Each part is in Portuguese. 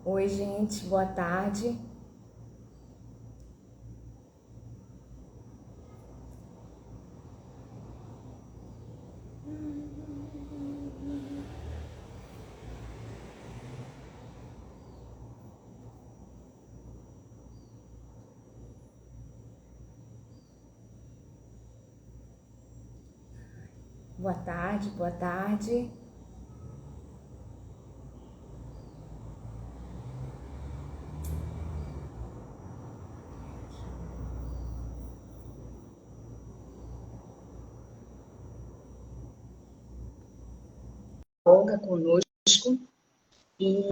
Oi, gente, boa tarde. Boa tarde, boa tarde. Olga conosco e,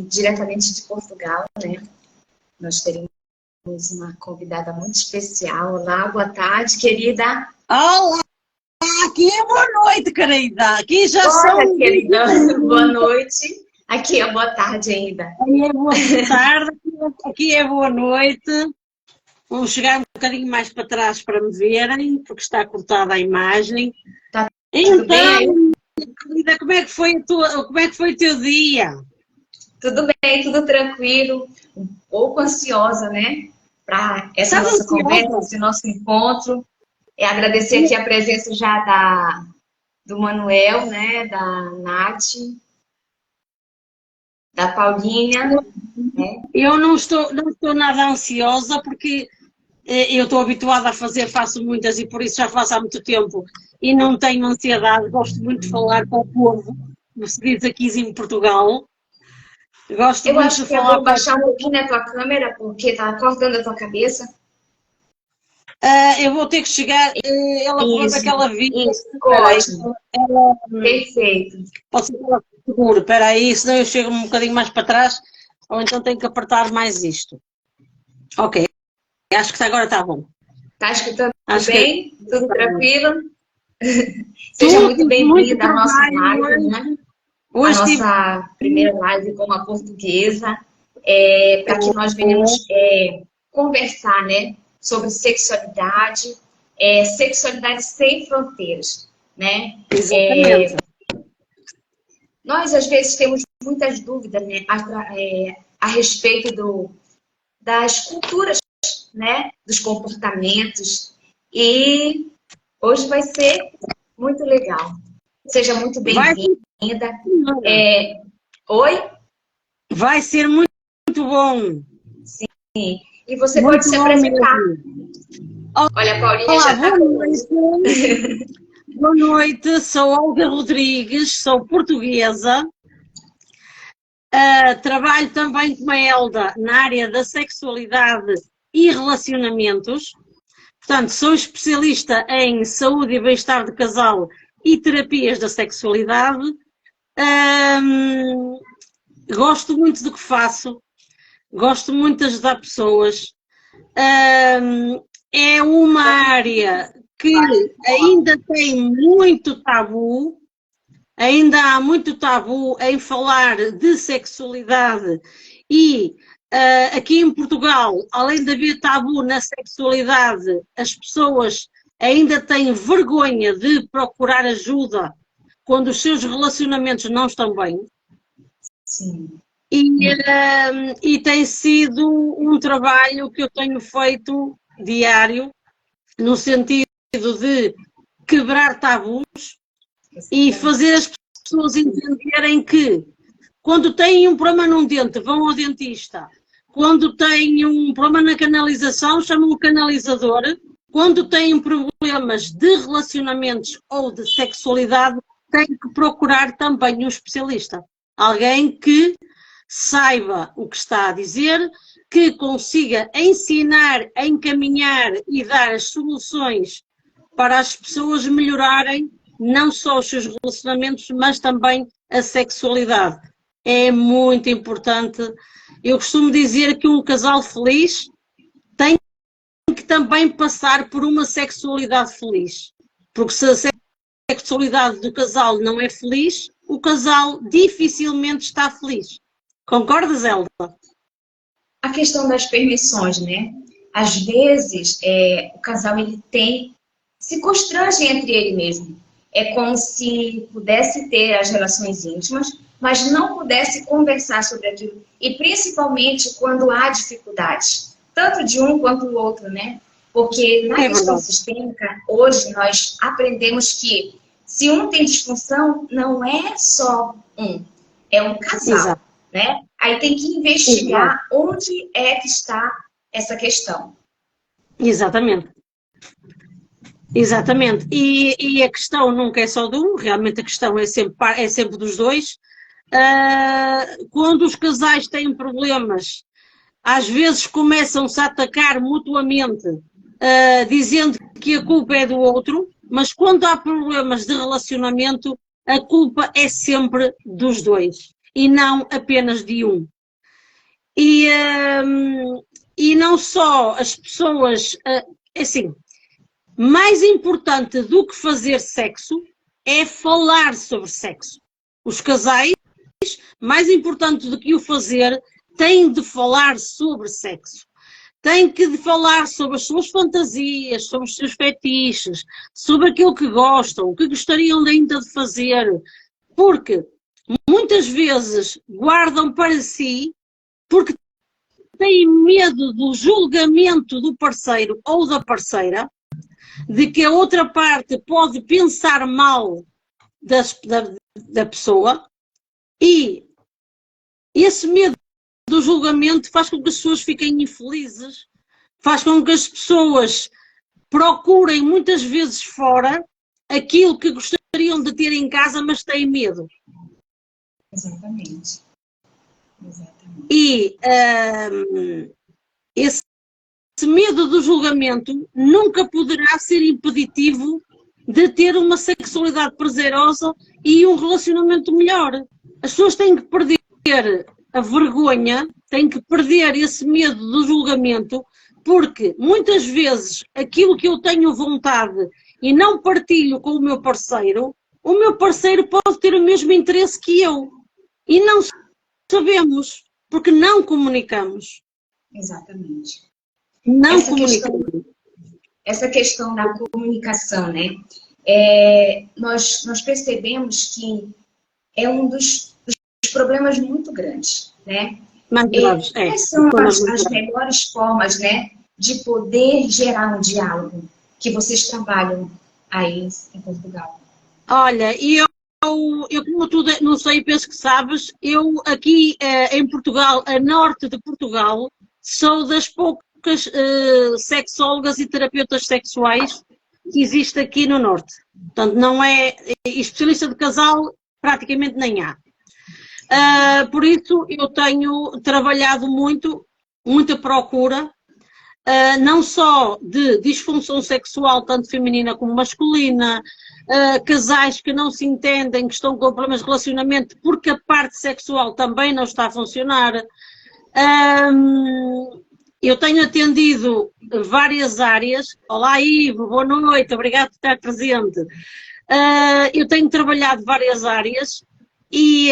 diretamente de Portugal, né? Nós teremos uma convidada muito especial. Olá, boa tarde, querida. Olá, aqui é boa noite, querida. Aqui já Olha, são querida, boa noite. Aqui é boa tarde ainda. Aí é boa tarde, aqui é boa noite. Vou chegar um bocadinho mais para trás para me verem, porque está cortada a imagem. Tá tudo bem Então, aí? querida, como é que foi o teu dia? Tudo bem, tudo tranquilo. Um pouco ansiosa, né? Para essa Estás nossa conversa, ansiosa? esse nosso encontro. É agradecer aqui a presença já do Manuel, né? Da Nath, da Paulinha, né? Eu não estou nada ansiosa, porque eu estou habituada a fazer, faço muitas e por isso já faço há muito tempo e não tenho ansiedade, gosto muito de falar com o povo, como se diz aqui em Portugal, gosto Eu muito acho de que é falar bom com o baixar um povo. pouquinho a tua câmera, porque tá cortando a tua cabeça. Eu vou ter que chegar, ela pôs Isso, aquela vista, isso, ficou espera aí, ótimo. ela, Perfeito. pode ser que ela segure, espera aí, senão eu chego um bocadinho mais para trás, ou então tenho que apertar mais isto. Ok, acho que agora está bom. Tá escutando Acho que bem? Tudo tranquilo? Seja muito tudo, muito bem-vinda à nossa trabalho live, né? hoje. A Hoje tive nossa primeira live com uma portuguesa, para que nós venhamos conversar, né, sobre sexualidade, sexualidade sem fronteiras, né? exatamente. Nós, às vezes, temos muitas dúvidas, né, a respeito das culturas, né, dos comportamentos, e hoje vai ser muito legal. Seja muito Vai bem-vinda. ser, Oi? vai ser muito, muito bom. Sim. E você pode Muito se bom apresentar. mesmo. Olha, a Paulinha Olá, já está boa conosco. noite. Boa noite, sou Olga Rodrigues, sou portuguesa. Trabalho também com a Elda na área da sexualidade e relacionamentos. Portanto, sou especialista em saúde e bem-estar de casal e terapias da sexualidade. Ahm, Gosto muito do que faço, gosto muito de ajudar pessoas. É uma área que ainda tem muito tabu, ainda há muito tabu em falar de sexualidade e aqui em Portugal, além de haver tabu na sexualidade, as pessoas ainda têm vergonha de procurar ajuda quando os seus relacionamentos não estão bem. Sim. E tem sido um trabalho que eu tenho feito diário, no sentido de quebrar tabus e fazer as pessoas entenderem que quando têm um problema num dente, vão ao dentista. Quando têm um problema na canalização, chamam o canalizador. Quando têm problemas de relacionamentos ou de sexualidade, têm que procurar também um especialista. Alguém que saiba o que está a dizer, que consiga ensinar, encaminhar e dar as soluções para as pessoas melhorarem não só os seus relacionamentos, mas também a sexualidade. É muito importante. Eu costumo dizer que um casal feliz tem que também passar por uma sexualidade feliz. Porque se a sexualidade do casal não é feliz, o casal dificilmente está feliz. Concordas, Elda? A questão das permissões, né? Às vezes, o casal ele se constrange entre ele mesmo. É como se pudesse ter as relações íntimas, mas não pudesse conversar sobre aquilo. E principalmente quando há dificuldades, tanto de um quanto do outro, né? Porque na questão sistêmica, hoje nós aprendemos que se um tem disfunção, não é só um, é um casal, Exato. né? Aí tem que investigar onde é que está essa questão. Exatamente. Exatamente. E a questão nunca é só de um, realmente a questão é sempre dos dois. Quando os casais têm problemas, às vezes começam-se a atacar mutuamente, dizendo que a culpa é do outro, mas quando há problemas de relacionamento, a culpa é sempre dos dois e não apenas de um. E não só as pessoas, assim, mais importante do que fazer sexo é falar sobre sexo. Os casais, mais importante do que o fazer, têm de falar sobre sexo. Têm que falar sobre as suas fantasias, sobre os seus fetiches, sobre aquilo que gostam, o que gostariam ainda de fazer, porque muitas vezes guardam para si porque têm medo do julgamento do parceiro ou da parceira, de que a outra parte pode pensar mal da pessoa, e esse medo do julgamento faz com que as pessoas fiquem infelizes, faz com que as pessoas procurem muitas vezes fora aquilo que gostariam de ter em casa, mas têm medo. Exatamente. Exatamente. E esse medo do julgamento nunca poderá ser impeditivo de ter uma sexualidade prazerosa e um relacionamento melhor. As pessoas têm que perder a vergonha, têm que perder esse medo do julgamento, porque muitas vezes aquilo que eu tenho vontade e não partilho com o meu parceiro pode ter o mesmo interesse que eu. E não sabemos, porque não comunicamos. Exatamente. Não essa questão da comunicação, né? Nós percebemos que é um dos problemas muito grandes, né? Quais são as melhores formas, né, de poder gerar um diálogo que vocês trabalham aí em Portugal? Olha, eu como tu não sei, penso que sabes, eu aqui em Portugal, a norte de Portugal, sou das poucas sexólogas e terapeutas sexuais que existe aqui no norte. Portanto, não é especialista de casal, praticamente nem há. Por isso eu tenho trabalhado muita procura, não só de disfunção sexual, tanto feminina como masculina, casais que não se entendem, que estão com problemas de relacionamento porque a parte sexual também não está a funcionar. Eu tenho atendido várias áreas. Olá, Ivo, boa noite, obrigado por estar presente. Eu tenho trabalhado várias áreas e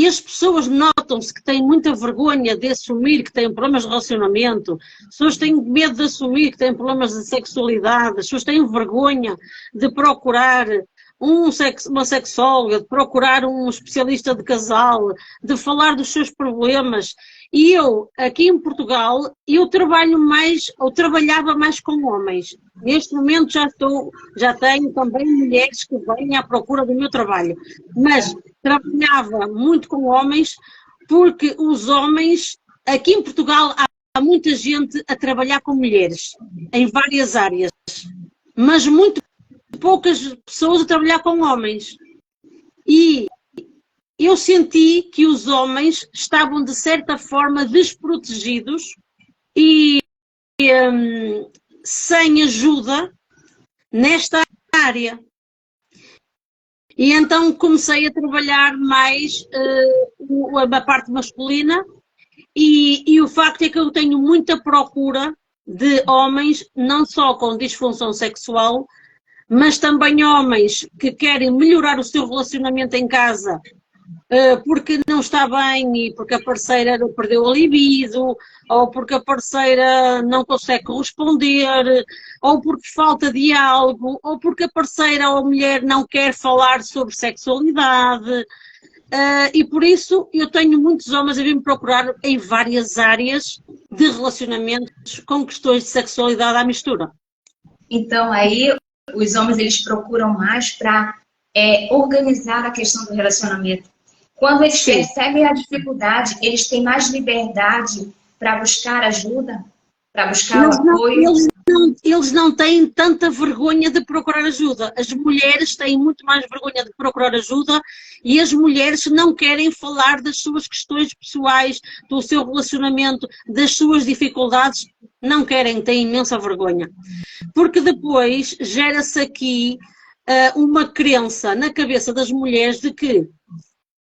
as pessoas notam-se que têm muita vergonha de assumir que têm problemas de relacionamento, as pessoas têm medo de assumir que têm problemas de sexualidade, as pessoas têm vergonha de procurar uma sexóloga, de procurar um especialista de casal, de falar dos seus problemas. E eu, aqui em Portugal, eu trabalhava mais com homens. Neste momento já tenho também mulheres que vêm à procura do meu trabalho. Mas trabalhava muito com homens porque os homens, aqui em Portugal, há muita gente a trabalhar com mulheres, em várias áreas. Mas muito poucas pessoas a trabalhar com homens. E eu senti que os homens estavam, de certa forma, desprotegidos e sem ajuda nesta área. E então comecei a trabalhar mais a parte masculina e o facto é que eu tenho muita procura de homens, não só com disfunção sexual, mas também homens que querem melhorar o seu relacionamento em casa porque não está bem e porque a parceira perdeu a libido, ou porque a parceira não consegue corresponder, ou porque falta diálogo, ou porque a parceira ou a mulher não quer falar sobre sexualidade. E por isso eu tenho muitos homens a vir me procurar em várias áreas de relacionamentos com questões de sexualidade à mistura. Então, aí, os homens, eles procuram mais para organizar a questão do relacionamento. Quando eles percebem a dificuldade, eles têm mais liberdade para buscar ajuda, para buscar o apoio. Eles não têm tanta vergonha de procurar ajuda. As mulheres têm muito mais vergonha de procurar ajuda e as mulheres não querem falar das suas questões pessoais, do seu relacionamento, das suas dificuldades. Não querem, têm imensa vergonha. Porque depois gera-se aqui uma crença na cabeça das mulheres de que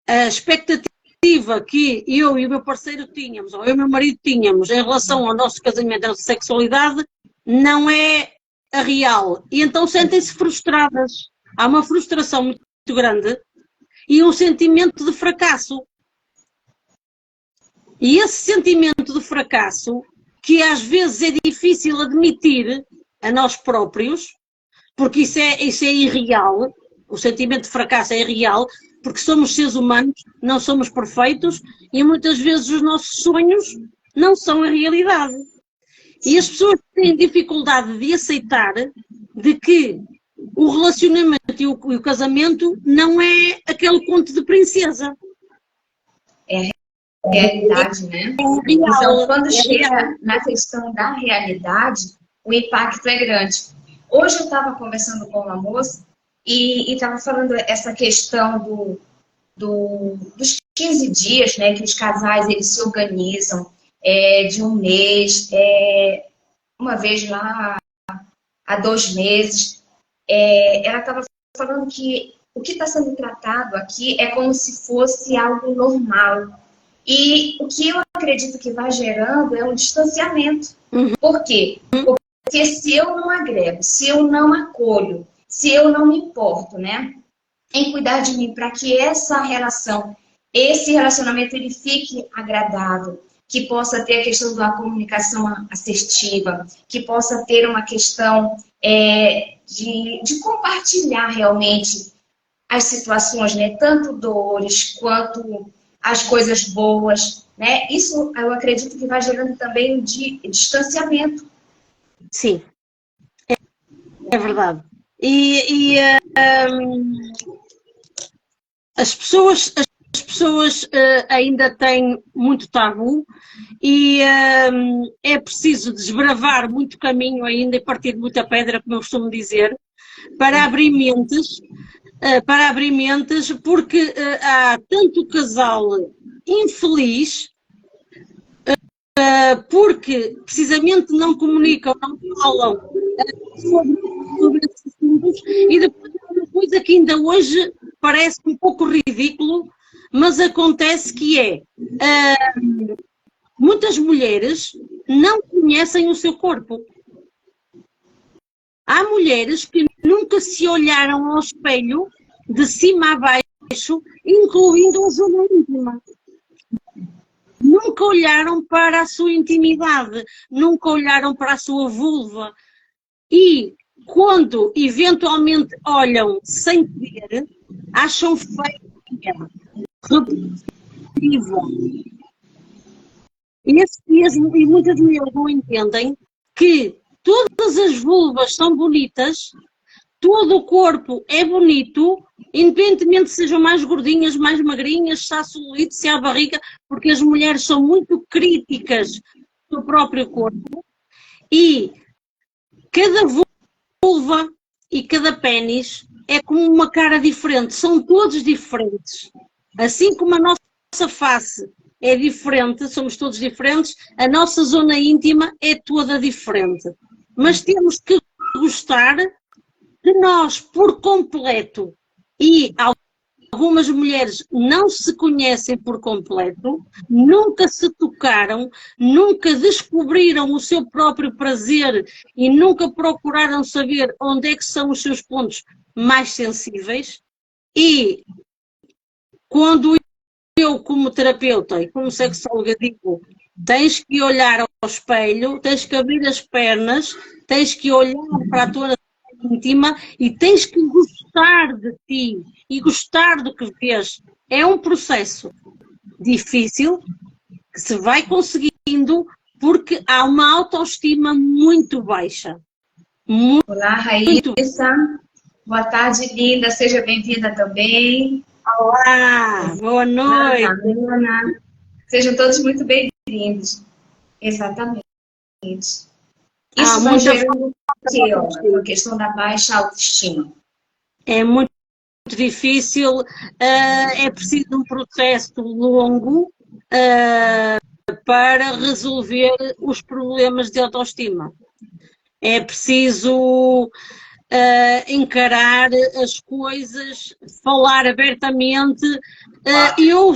a expectativa que eu e o meu parceiro tínhamos, ou eu e o meu marido tínhamos em relação ao nosso casamento, à nossa sexualidade, não é a real. E então sentem-se frustradas. Há uma frustração muito grande e um sentimento de fracasso. E esse sentimento de fracasso, que às vezes é difícil admitir a nós próprios, porque isso é irreal, o sentimento de fracasso é irreal, porque somos seres humanos, não somos perfeitos e muitas vezes os nossos sonhos não são a realidade. E as pessoas têm dificuldade de aceitar de que o relacionamento e o casamento não é aquele conto de princesa. É a realidade, né? Então, quando chega na questão da realidade, o impacto é grande. Hoje eu estava conversando com uma moça e estava falando essa questão dos 15 dias, né, que os casais eles se organizam, de um mês, uma vez lá há 2 meses. Ela estava falando que o que está sendo tratado aqui é como se fosse algo normal. E o que eu acredito que vai gerando é um distanciamento. Por quê? Porque se eu não agrego, se eu não acolho, se eu não me importo, né, em cuidar de mim para que esse relacionamento ele fique agradável, que possa ter a questão da comunicação assertiva, que possa ter uma questão de compartilhar realmente as situações, né, tanto dores quanto as coisas boas, né? Isso eu acredito que vai gerando também um distanciamento. Sim, é verdade. As pessoas ainda têm muito tabu e é preciso desbravar muito caminho ainda e partir de muita pedra, como eu costumo dizer, para abrir mentes, porque há tanto casal infeliz porque precisamente não comunicam, não falam sobre esses assuntos e depois uma coisa que ainda hoje parece um pouco ridículo, mas acontece que muitas mulheres não conhecem o seu corpo. Há mulheres que nunca se olharam ao espelho de cima a baixo, incluindo a zona íntima. Nunca olharam para a sua intimidade, nunca olharam para a sua vulva. E quando eventualmente olham sem ver, acham feia, repetitiva. E muitas mulheres não entendem que todas as vulvas são bonitas, todo o corpo é bonito, independentemente se sejam mais gordinhas, mais magrinhas, se há celulite, se há barriga, porque as mulheres são muito críticas do próprio corpo e cada vulva e cada pênis é como uma cara diferente, são todos diferentes. Assim como a nossa face é diferente, somos todos diferentes, a nossa zona íntima é toda diferente. Mas temos que gostar de nós por completo. E algumas mulheres não se conhecem por completo, nunca se tocaram, nunca descobriram o seu próprio prazer e nunca procuraram saber onde é que são os seus pontos mais sensíveis. E quando eu, como terapeuta e como sexóloga, digo, tens que olhar ao espelho, tens que abrir as pernas, tens que olhar para a tua íntima e tens que gostar de ti e gostar do que vês. É um processo difícil que se vai conseguindo porque há uma autoestima muito baixa. Olá, Raíssa. Boa tarde, linda. Seja bem-vinda também. Olá, boa noite. Ana. Sejam todos muito bem-vindos. Exatamente. Isso vai gerando a questão da baixa autoestima. É muito difícil, é preciso um processo longo para resolver os problemas de autoestima. É preciso encarar as coisas, falar abertamente. Eu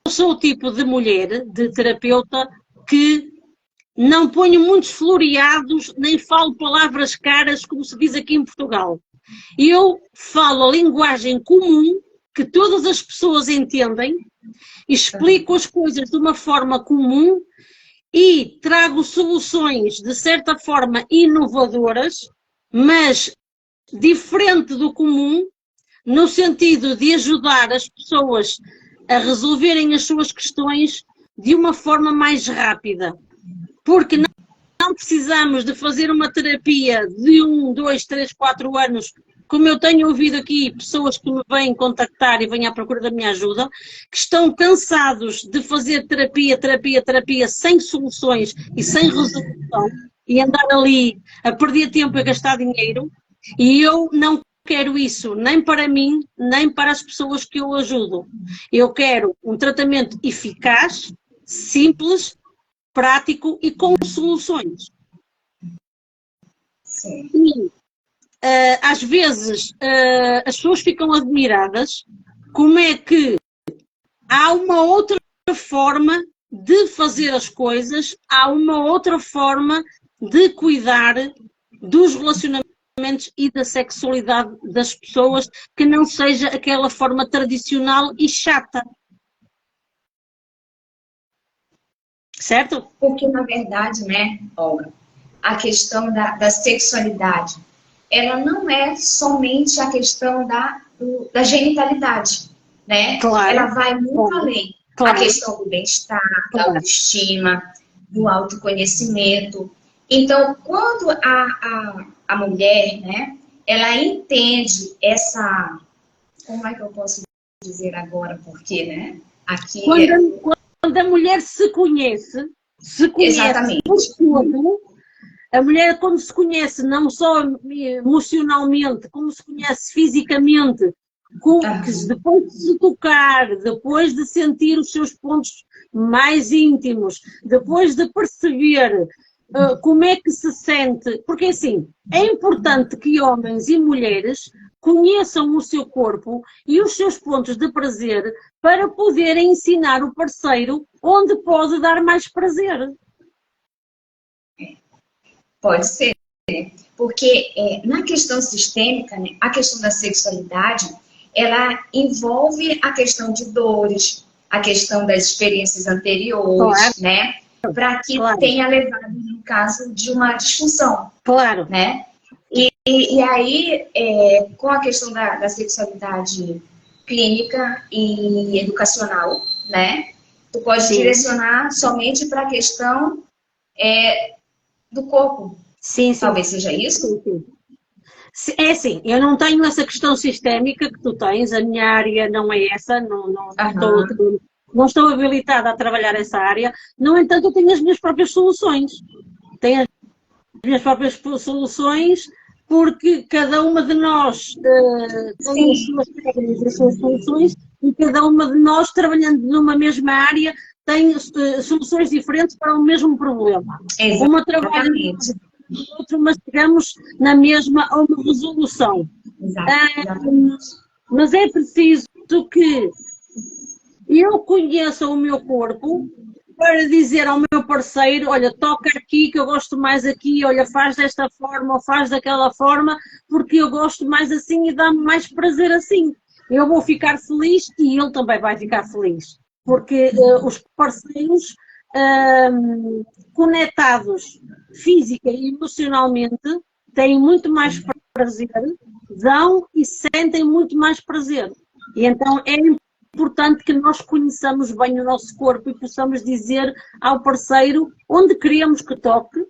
sou o tipo de mulher, de terapeuta, que não ponho muitos floreados, nem falo palavras caras, como se diz aqui em Portugal. Eu falo a linguagem comum, que todas as pessoas entendem, explico as coisas de uma forma comum e trago soluções, de certa forma, inovadoras, mas diferente do comum, no sentido de ajudar as pessoas a resolverem as suas questões de uma forma mais rápida. Porque não precisamos de fazer uma terapia de 1, 2, 3, 4 anos, como eu tenho ouvido aqui pessoas que me vêm contactar e vêm à procura da minha ajuda, que estão cansados de fazer terapia sem soluções e sem resolução e andar ali a perder tempo e a gastar dinheiro, e eu não quero isso nem para mim, nem para as pessoas que eu ajudo. Eu quero um tratamento eficaz, simples, prático e com soluções. Sim. E, às vezes as pessoas ficam admiradas como é que há uma outra forma de fazer as coisas, há uma outra forma de cuidar dos relacionamentos e da sexualidade das pessoas, que não seja aquela forma tradicional e chata. Certo? Porque, na verdade, né, Olga, a questão da sexualidade, ela não é somente a questão da genitalidade, né? Claro. Ela vai muito além. Claro. A questão do bem-estar, da autoestima, do autoconhecimento. Então, quando a mulher, né, ela entende essa... Como é que eu posso dizer agora? Porque, né? Aqui quando a mulher se conhece exatamente. Tudo, a mulher, quando se conhece não só emocionalmente, como se conhece fisicamente, depois de se tocar, depois de sentir os seus pontos mais íntimos, depois de perceber como é que se sente, porque assim, é importante que homens e mulheres conheçam o seu corpo e os seus pontos de prazer para poderem ensinar o parceiro onde pode dar mais prazer. Pode ser, né? Porque na questão sistêmica, né, a questão da sexualidade, ela envolve a questão de dores, a questão das experiências anteriores, claro, né? Para que claro, tenha levado, no caso, de uma disfunção. Claro. Né? E aí, com a questão da sexualidade clínica e educacional, né? Tu pode Sim. direcionar somente para a questão do corpo. Sim, sim. Talvez seja isso? Sim, sim. É assim, eu não tenho essa questão sistémica que tu tens, a minha área não é essa, não estou habilitada a trabalhar essa área, no entanto eu tenho as minhas próprias soluções. Tenho as minhas próprias soluções porque cada uma de nós tem as suas técnicas, as suas soluções, e cada uma de nós, trabalhando numa mesma área, tem soluções diferentes para o mesmo problema. Exatamente. Uma trabalha outro, mas chegamos na mesma a uma resolução. Mas é preciso que eu conheça o meu corpo para dizer ao meu parceiro, olha, toca aqui que eu gosto mais aqui, olha, faz desta forma ou faz daquela forma, porque eu gosto mais assim e dá-me mais prazer assim. eu vou ficar feliz e ele também vai ficar feliz. Porque os parceiros conectados física e emocionalmente têm muito mais prazer, dão e sentem muito mais prazer. E então é importante que nós conheçamos bem o nosso corpo e possamos dizer ao parceiro onde queremos que toque,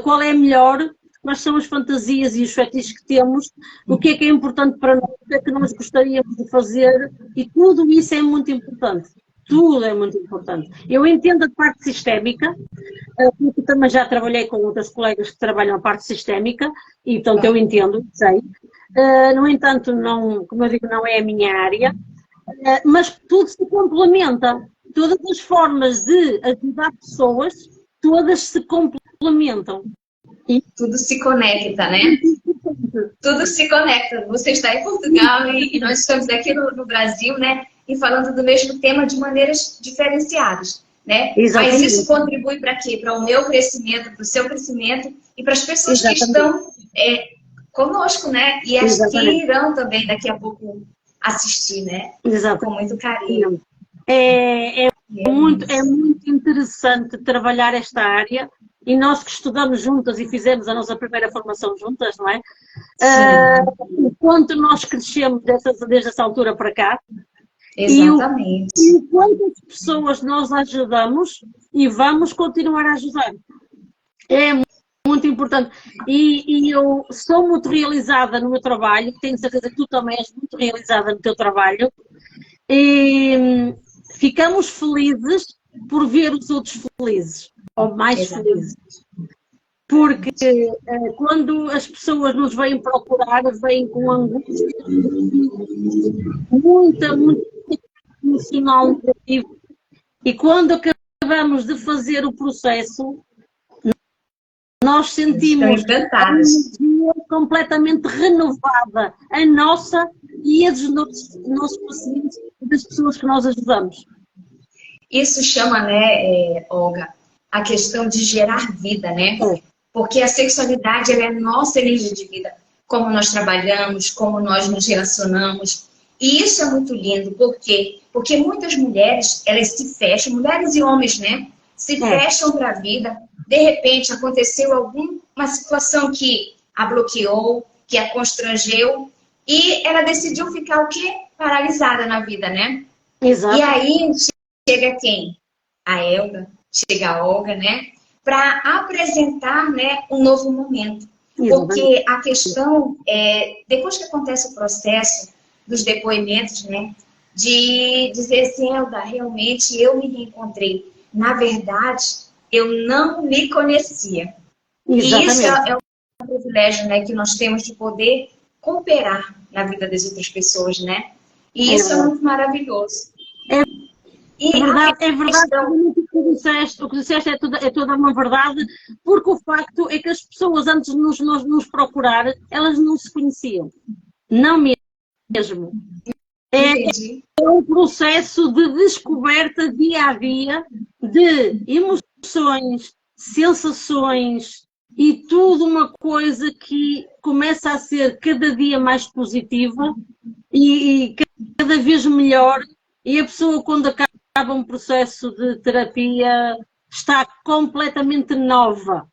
qual é melhor, quais são as fantasias e os fetiches que temos, o que é importante para nós, o que é que nós gostaríamos de fazer, e tudo isso é muito importante. Tudo é muito importante. Eu entendo a parte sistémica, porque também já trabalhei com outras colegas que trabalham a parte sistémica, e portanto eu entendo, sei. No entanto, não, como eu digo, não é a minha área, mas tudo se complementa. Todas as formas de ajudar pessoas, todas se complementam. Tudo se conecta, né? Tudo se conecta. Você está em Portugal e nós estamos aqui no Brasil, né? E falando do mesmo tema de maneiras diferenciadas, né? Exatamente. Mas isso contribui para quê? Para o meu crescimento, para o seu crescimento e para as pessoas que estão conosco, né? E as que irão também daqui a pouco assistir, né? Exatamente. Com muito carinho. É muito interessante trabalhar esta área. E nós que estudamos juntas e fizemos a nossa primeira formação juntas, não é? O quanto nós crescemos desde essa altura para cá. Exatamente. E o quantas pessoas nós ajudamos e vamos continuar a ajudar. É muito importante. E eu sou muito realizada no meu trabalho, tenho certeza que tu também és muito realizada no teu trabalho. E ficamos felizes por ver os outros felizes, ou mais felizes. Porque quando as pessoas nos vêm procurar, vêm com angústia, muito emocional negativo. E quando acabamos de fazer o processo, nós sentimos a energia completamente renovada, a nossa e a dos nossos pacientes e das pessoas que nós ajudamos. Isso chama, né, Olga, a questão de gerar vida, né? Porque a sexualidade ela é a nossa energia de vida. Como nós trabalhamos, como nós nos relacionamos. E isso é muito lindo. Por quê? Porque muitas mulheres, elas se fecham, mulheres e homens, né? Se fecham para a vida. De repente, aconteceu alguma situação que a bloqueou, que a constrangeu. E ela decidiu ficar o quê? Paralisada na vida, né? Exato. E aí chega quem? A Elga, chega a Olga, né? Para apresentar, né, um novo momento. Porque a questão é, depois que acontece o processo dos depoimentos, né, de dizer assim, Elga, realmente eu me reencontrei. Na verdade, eu não me conhecia. Exatamente. E isso é um privilégio, né, que nós temos de poder cooperar na vida das outras pessoas, né? E isso é muito maravilhoso. É verdade, o que disseste é toda uma verdade, porque o facto é que as pessoas antes de nos procurar, elas não se conheciam. Não mesmo. É um processo de descoberta dia a dia de emoções, sensações e tudo uma coisa que começa a ser cada dia mais positiva e cada vez melhor, e a pessoa quando acaba um processo de terapia está completamente nova.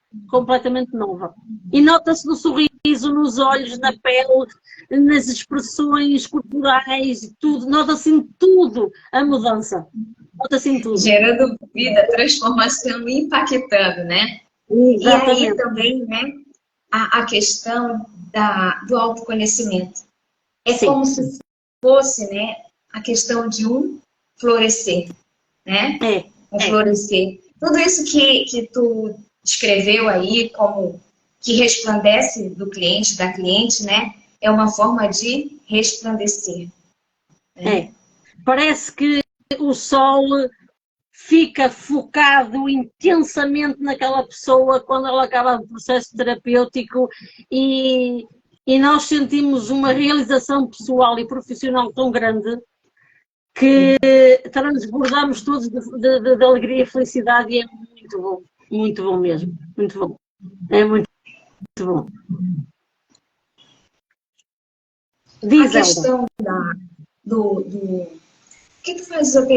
E nota-se no sorriso, nos olhos, na pele, nas expressões corporais, tudo, nota-se em tudo a mudança. Nota-se em tudo. Gerando vida, transformação e impactando, né? Exatamente. E aí também, né, a questão do autoconhecimento. É como se fosse, né, a questão de um florescer, né? Um florescer. Tudo isso que tu descreveu aí como que resplandece do cliente, da cliente, né? É uma forma de resplandecer. Né? Parece que o sol fica focado intensamente naquela pessoa quando ela acaba o processo terapêutico e nós sentimos uma realização pessoal e profissional tão grande que transbordamos todos de alegria e felicidade, e é muito bom mesmo, muito bom. É muito bom. A Diz, Elda. questão do que tu faz os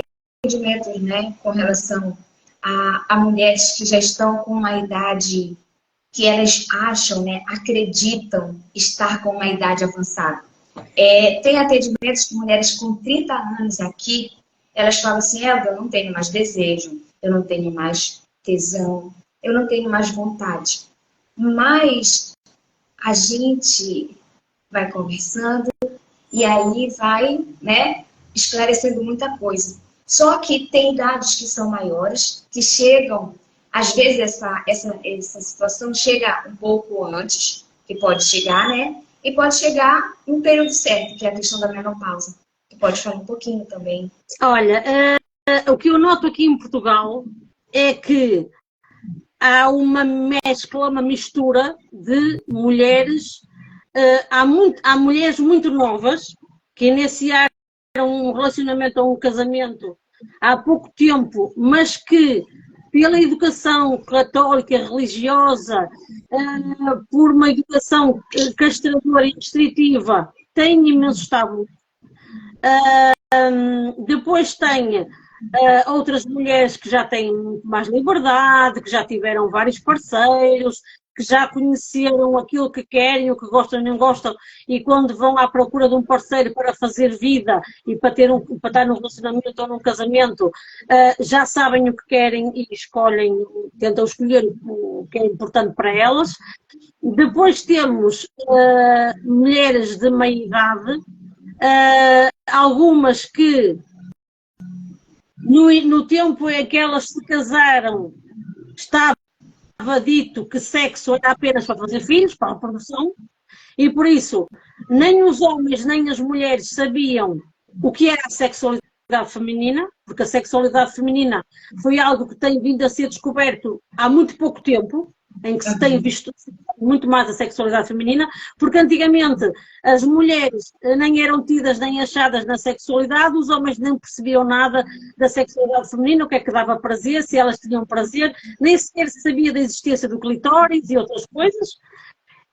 atendimentos, né, com relação a mulheres que já estão com uma idade que elas acham, né, acreditam estar com uma idade avançada. Tem atendimentos de mulheres com 30 anos aqui, elas falam assim, eu não tenho mais desejo, eu não tenho mais tesão, eu não tenho mais vontade. Mas a gente vai conversando e aí vai, né, esclarecendo muita coisa. Só que tem idades que são maiores, que chegam, às vezes essa situação chega um pouco antes, que pode chegar, né? E pode chegar em um período certo, que é a questão da menopausa. Tu pode falar um pouquinho também. Olha, o que eu noto aqui em Portugal é que há uma mescla, uma mistura de mulheres. Há mulheres muito novas que iniciaram um relacionamento ou um casamento há pouco tempo, mas que pela educação católica, religiosa, por uma educação castradora e restritiva, têm imensos tabus. Depois tem outras mulheres que já têm muito mais liberdade, que já tiveram vários parceiros, que já conheceram aquilo que querem, o que gostam e não gostam, e quando vão à procura de um parceiro para fazer vida e para estar num relacionamento ou num casamento, já sabem o que querem e escolhem, tentam escolher o que é importante para elas. Depois temos mulheres de meia idade, algumas que no tempo em que elas se casaram estava dito que sexo era apenas para fazer filhos, para a produção, e por isso nem os homens nem as mulheres sabiam o que era a sexualidade feminina, porque a sexualidade feminina foi algo que tem vindo a ser descoberto há muito pouco tempo, em que se tem visto muito mais a sexualidade feminina, porque antigamente as mulheres nem eram tidas nem achadas na sexualidade, os homens nem percebiam nada da sexualidade feminina, o que é que dava prazer, se elas tinham prazer, nem sequer se sabia da existência do clitóris e outras coisas.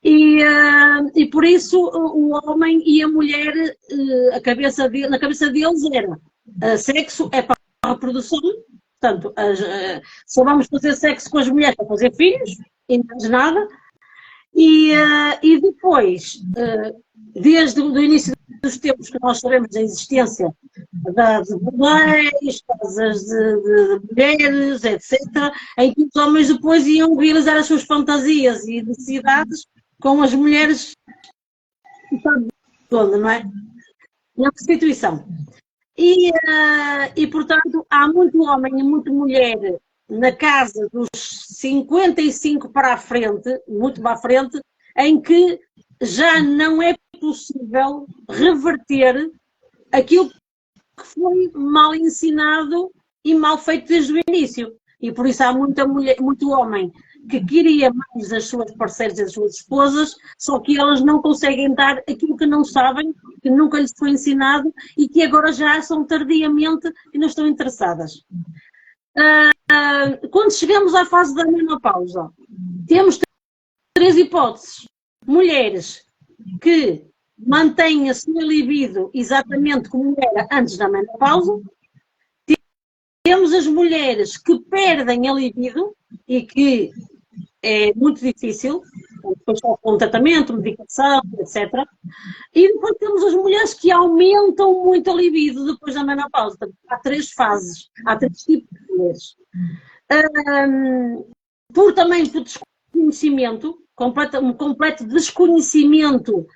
E por isso o homem e a mulher, na cabeça deles era sexo é para a reprodução, portanto, só vamos fazer sexo com as mulheres para fazer filhos, e mais nada. E depois, desde o início dos tempos que nós sabemos da existência de bordéis, casas de mulheres, etc., em que os homens depois iam realizar as suas fantasias e necessidades com as mulheres, não é? Na prostituição. E, portanto, há muito homem e muita mulher na casa dos 55 para a frente, muito para a frente, em que já não é possível reverter aquilo que foi mal ensinado e mal feito desde o início. E por isso há muito homem que queria mais as suas parceiras e as suas esposas, só que elas não conseguem dar aquilo que não sabem, que nunca lhes foi ensinado e que agora já são tardiamente e não estão interessadas. Quando chegamos à fase da menopausa, temos 3 hipóteses. Mulheres que mantêm a sua libido exatamente como era antes da menopausa. Temos as mulheres que perdem a libido e que é muito difícil, depois com tratamento, medicação, etc. E depois temos as mulheres que aumentam muito a libido depois da menopausa. Há 3 fases, há 3 tipos de mulheres. Por desconhecimento, um completo desconhecimento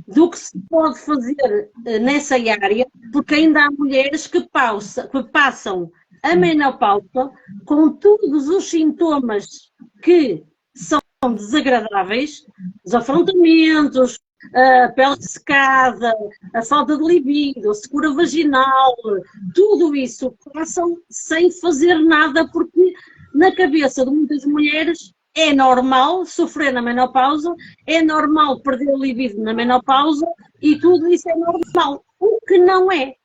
do que se pode fazer nessa área, porque ainda há mulheres que passam a menopausa com todos os sintomas que são desagradáveis, os afrontamentos, a pele secada, a falta de libido, a secura vaginal, tudo isso passam sem fazer nada, porque na cabeça de muitas mulheres é normal sofrer na menopausa, é normal perder o libido na menopausa e tudo isso é normal, o que não é,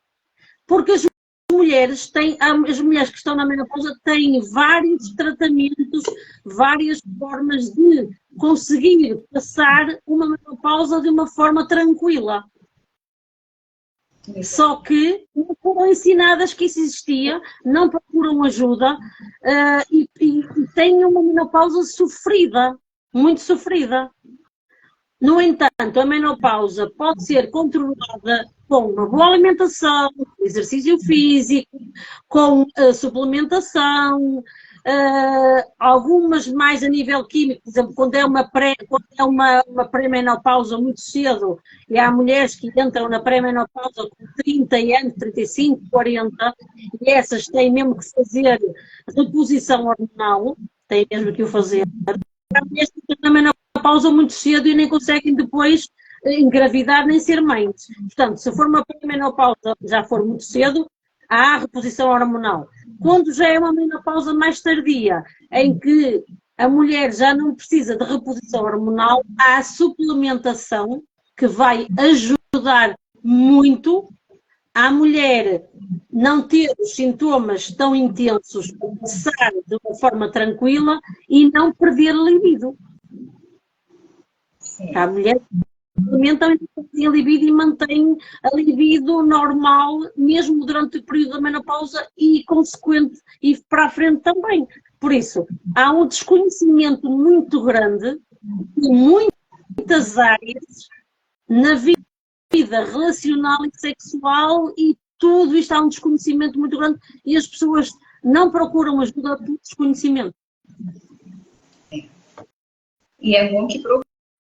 porque as mulheres que estão na menopausa têm vários tratamentos, várias formas de conseguir passar uma menopausa de uma forma tranquila. Só que não foram ensinadas que isso existia, não procuram ajuda e têm uma menopausa sofrida, muito sofrida. No entanto, a menopausa pode ser controlada com uma boa alimentação, exercício físico, com suplementação, algumas mais a nível químico, por exemplo, quando é uma pré-menopausa muito cedo, e há mulheres que entram na pré-menopausa com 30 anos, 35, 40, e essas têm mesmo que fazer reposição hormonal, têm mesmo que o fazer. Há mulheres que entram na menopausa muito cedo e nem conseguem depois engravidar nem ser mães. Portanto, se for uma pré-menopausa, já for muito cedo, há a reposição hormonal. Quando já é uma menopausa mais tardia, em que a mulher já não precisa de reposição hormonal, há a suplementação que vai ajudar muito a mulher não ter os sintomas tão intensos, passar de uma forma tranquila e não perder libido. A mulher alimentam a libido e mantém a libido normal, mesmo durante o período da menopausa e consequente e para a frente também. Por isso, há um desconhecimento muito grande de muitas áreas na vida relacional e sexual e tudo isto há um desconhecimento muito grande e as pessoas não procuram ajuda por desconhecimento. E é bom que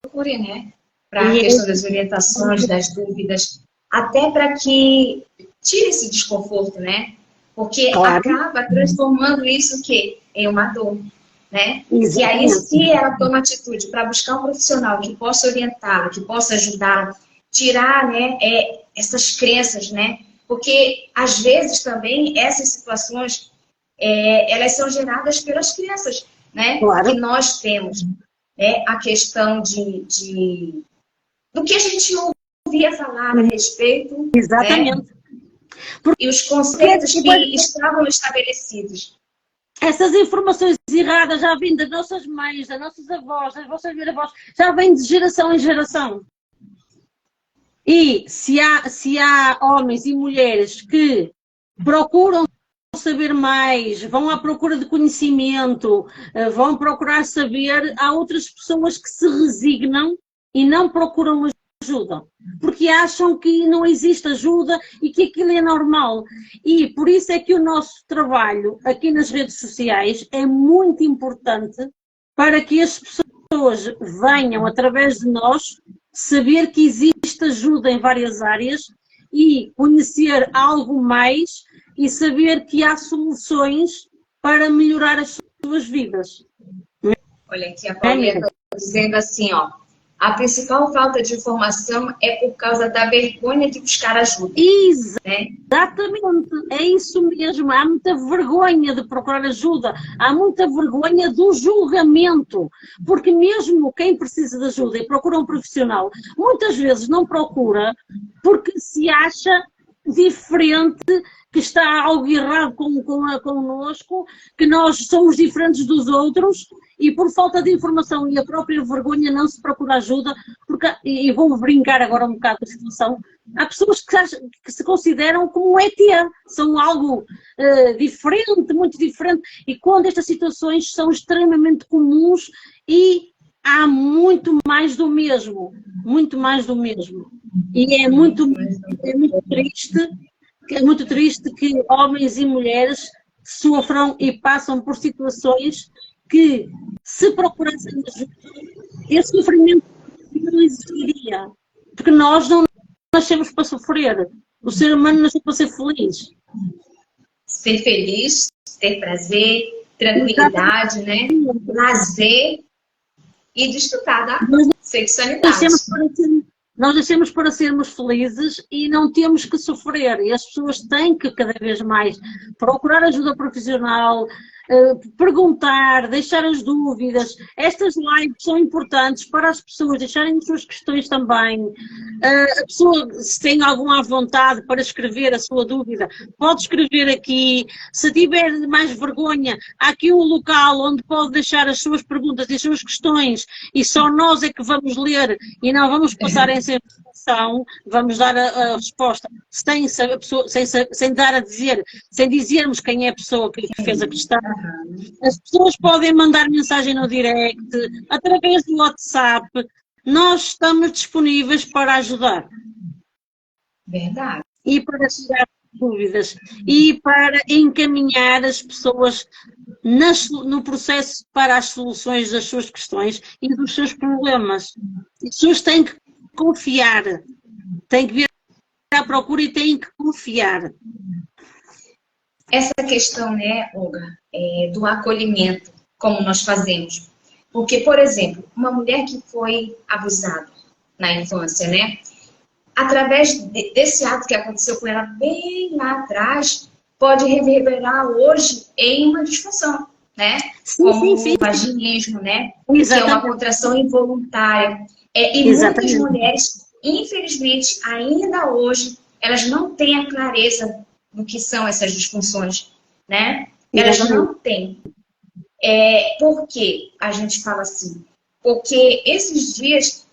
procure, né? Para a questão das orientações, das dúvidas, até para que tire esse desconforto, né? Porque acaba transformando isso em uma dor, né? Exatamente. E aí, se ela toma atitude para buscar um profissional que possa orientá-la, que possa ajudar, tirar, né, essas crenças, né? Porque, às vezes, também, essas situações, elas são geradas pelas crianças, né? Claro. Que nós temos, né? A questão do que a gente ouvia falar a respeito. Exatamente. Né? E os conceitos que estavam estabelecidos. Essas informações erradas já vêm das nossas mães, das nossas avós, das vossas avós, já vêm de geração em geração. E se há homens e mulheres que procuram saber mais, vão à procura de conhecimento, vão procurar saber, há outras pessoas que se resignam e não procuram ajuda, porque acham que não existe ajuda e que aquilo é normal. E por isso é que o nosso trabalho aqui nas redes sociais é muito importante para que as pessoas venham, através de nós, saber que existe ajuda em várias áreas e conhecer algo mais e saber que há soluções para melhorar as suas vidas. Olha aqui, a Paulinha está dizendo assim, ó, a principal falta de informação é por causa da vergonha de buscar ajuda. Exatamente, é isso mesmo. Há muita vergonha de procurar ajuda, há muita vergonha do julgamento, porque mesmo quem precisa de ajuda e procura um profissional, muitas vezes não procura porque se acha diferente, que está algo errado connosco, que nós somos diferentes dos outros e por falta de informação e a própria vergonha não se procura ajuda, porque, e vou brincar agora um bocado da situação, há pessoas que se consideram como ET, são algo diferente, muito diferente, e quando estas situações são extremamente comuns e há muito mais do mesmo, e é muito triste que homens e mulheres sofram e passam por situações que, se procurassem ajuda, esse sofrimento não existiria. Porque nós não nascemos para sofrer. O ser humano nasceu para ser feliz. Ser feliz, ter prazer, tranquilidade, né? Lazer e desfrutar da sexualidade. Nós nascemos para sermos felizes e não temos que sofrer. E as pessoas têm que, cada vez mais, procurar ajuda profissional, perguntar, deixar as dúvidas. Estas lives são importantes para as pessoas deixarem as suas questões também. A pessoa, se tem alguma vontade para escrever a sua dúvida, pode escrever aqui. Se tiver mais vergonha, há aqui um local onde pode deixar as suas perguntas e as suas questões e só nós é que vamos ler e não vamos passar essa informação, vamos dar a resposta sem dizermos quem é a pessoa que fez a questão. As pessoas podem mandar mensagem no direct, através do WhatsApp. Nós estamos disponíveis para ajudar. Verdade. E para tirar dúvidas. E para encaminhar as pessoas no processo para as soluções das suas questões e dos seus problemas. As pessoas têm que confiar. Têm que vir à procura e têm que confiar. Essa questão, né, Olga, do acolhimento, como nós fazemos. Porque, por exemplo, uma mulher que foi abusada na infância, né, através desse ato que aconteceu com ela bem lá atrás, pode reverberar hoje em uma disfunção, né? Como o vaginismo, né? Exatamente. Que é uma contração involuntária. E muitas mulheres, infelizmente, ainda hoje, elas não têm a clareza do que são essas disfunções, né? Elas não têm. Por que a gente fala assim? Porque esses dias,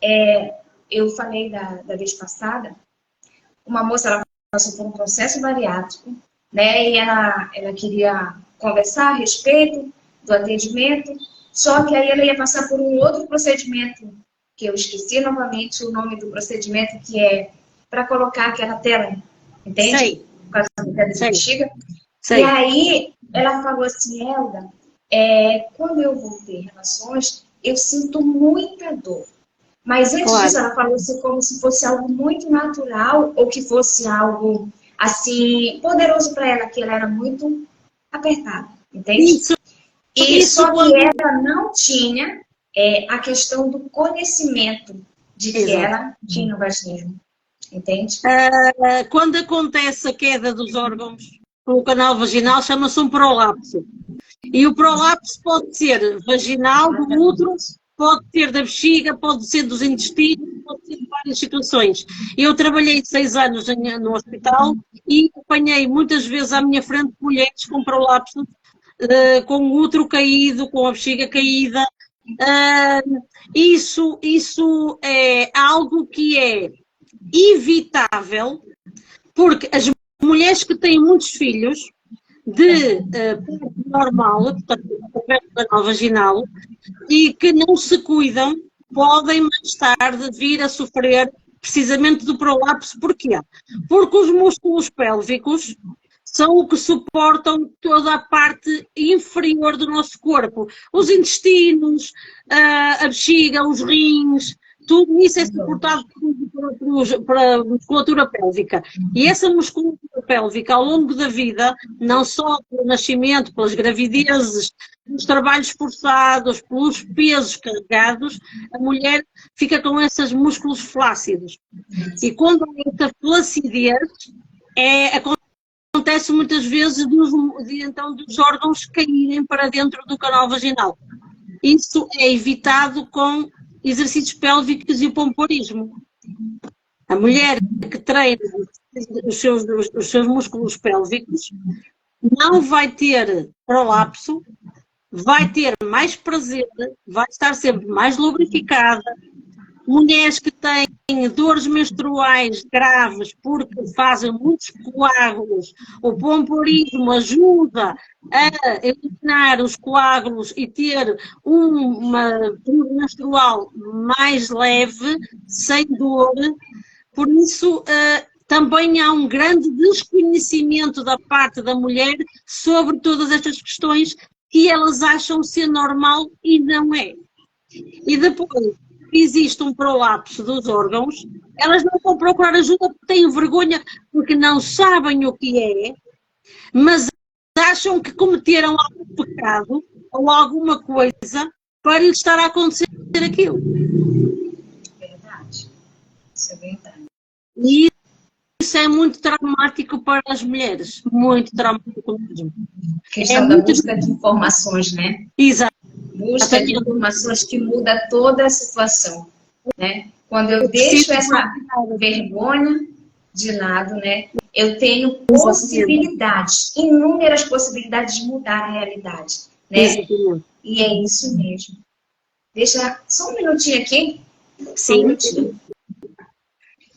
eu falei da vez passada, uma moça, ela passou por um processo bariátrico, né? E ela queria conversar a respeito do atendimento, só que aí ela ia passar por um outro procedimento, que eu esqueci novamente o nome do procedimento, que é para colocar aquela tela, entende? Sei. Por causa da queda de bexiga. E aí ela falou assim, Helga, quando eu vou ter relações, eu sinto muita dor. Mas antes disso, ela falou assim, como se fosse algo muito natural, ou que fosse algo, assim, poderoso para ela, que ela era muito apertada, entende? Só que ela não tinha a questão do conhecimento de que ela tinha o vaginismo, entende? Quando acontece a queda dos órgãos pelo canal vaginal, chama-se um prolapso. E o prolapso pode ser vaginal, do útero, pode ser da bexiga, pode ser dos intestinos, pode ser de várias situações. Eu trabalhei 6 anos no hospital e apanhei muitas vezes à minha frente mulheres com prolapso, com o útero caído, com a bexiga caída. Isso é algo que é evitável, porque as mulheres que têm muitos filhos, de parto normal, portanto, canal vaginal, e que não se cuidam, podem mais tarde vir a sofrer precisamente do prolapso. Porquê? Porque os músculos pélvicos são o que suportam toda a parte inferior do nosso corpo. Os intestinos, a bexiga, os rins, tudo isso é suportado pela musculatura pélvica. E essa musculatura pélvica, ao longo da vida, não só pelo nascimento, pelas gravidezes, pelos trabalhos forçados, pelos pesos carregados, a mulher fica com esses músculos flácidos. E quando há essa flacidez, acontece muitas vezes dos órgãos caírem para dentro do canal vaginal. Isso é evitado com exercícios pélvicos e o pompoarismo. A mulher que treina os seus músculos pélvicos não vai ter prolapso, vai ter mais prazer, vai estar sempre mais lubrificada. Mulheres que têm dores menstruais graves porque fazem muitos coágulos, o pompoarismo ajuda a eliminar os coágulos e ter uma dor menstrual mais leve, sem dor. Por isso, também há um grande desconhecimento da parte da mulher sobre todas estas questões que elas acham ser normal e não é. E depois existe um prolapso dos órgãos, elas não vão procurar ajuda porque têm vergonha, porque não sabem o que é, mas acham que cometeram algum pecado ou alguma coisa para lhes estar a acontecer aquilo. Verdade. Isso é verdade. E isso é muito traumático para as mulheres, muito traumático mesmo. A questão da busca de informações, né? Exato. Busca de informações que muda toda a situação, né? Quando eu deixo essa vergonha de lado, né? Eu tenho possibilidades, inúmeras possibilidades de mudar a realidade, né? E é isso mesmo. Deixa só um minutinho aqui. Só um minutinho.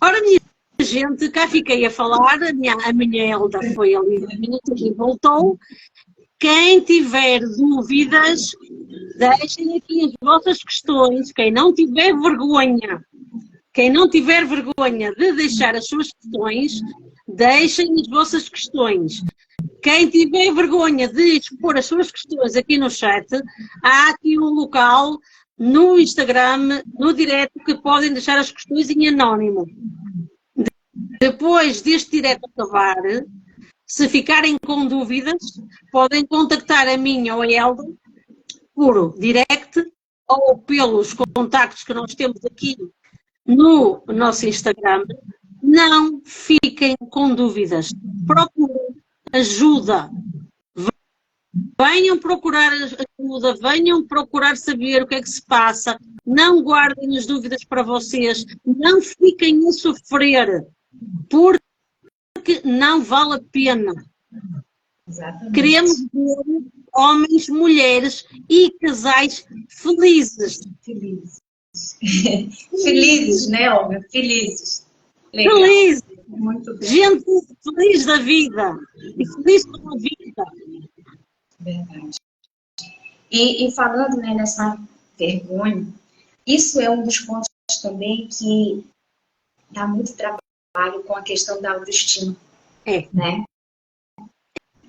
Ora, minha gente, cá fiquei a falar, a minha Elda foi ali um minuto e voltou. Quem tiver dúvidas, deixem aqui as vossas questões. Quem não tiver vergonha de deixar as suas questões, deixem as vossas questões. Quem tiver vergonha de expor as suas questões aqui no chat, há aqui um local no Instagram, no direto, que podem deixar as questões em anónimo. Depois deste direto acabar, se ficarem com dúvidas, podem contactar a mim ou a Elda por direct ou pelos contactos que nós temos aqui no nosso Instagram. Não fiquem com dúvidas. Procurem ajuda. Venham procurar ajuda, venham procurar saber o que é que se passa. Não guardem as dúvidas para vocês. Não fiquem a sofrer, porque não vale a pena. Exatamente. Queremos ver homens, mulheres e casais felizes. Felizes, né, Olga? Felizes. Legal. Felizes. Muito bem. Gente feliz da vida. E feliz com a vida. Verdade. E falando, né, nessa vergonha, isso é um dos pontos também que dá muito trabalho com a questão da autoestima. Né?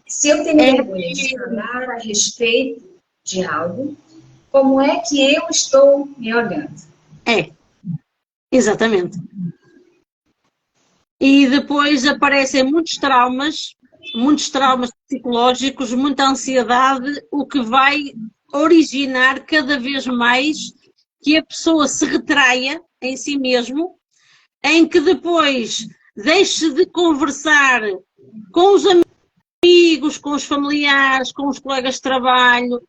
Se eu tenho vergonha de falar a respeito de algo, como é que eu estou me olhando? Exatamente. E depois aparecem muitos traumas psicológicos, muita ansiedade, o que vai originar cada vez mais que a pessoa se retraia em si mesmo, em que depois deixe de conversar com os amigos, com os familiares, com os colegas de trabalho,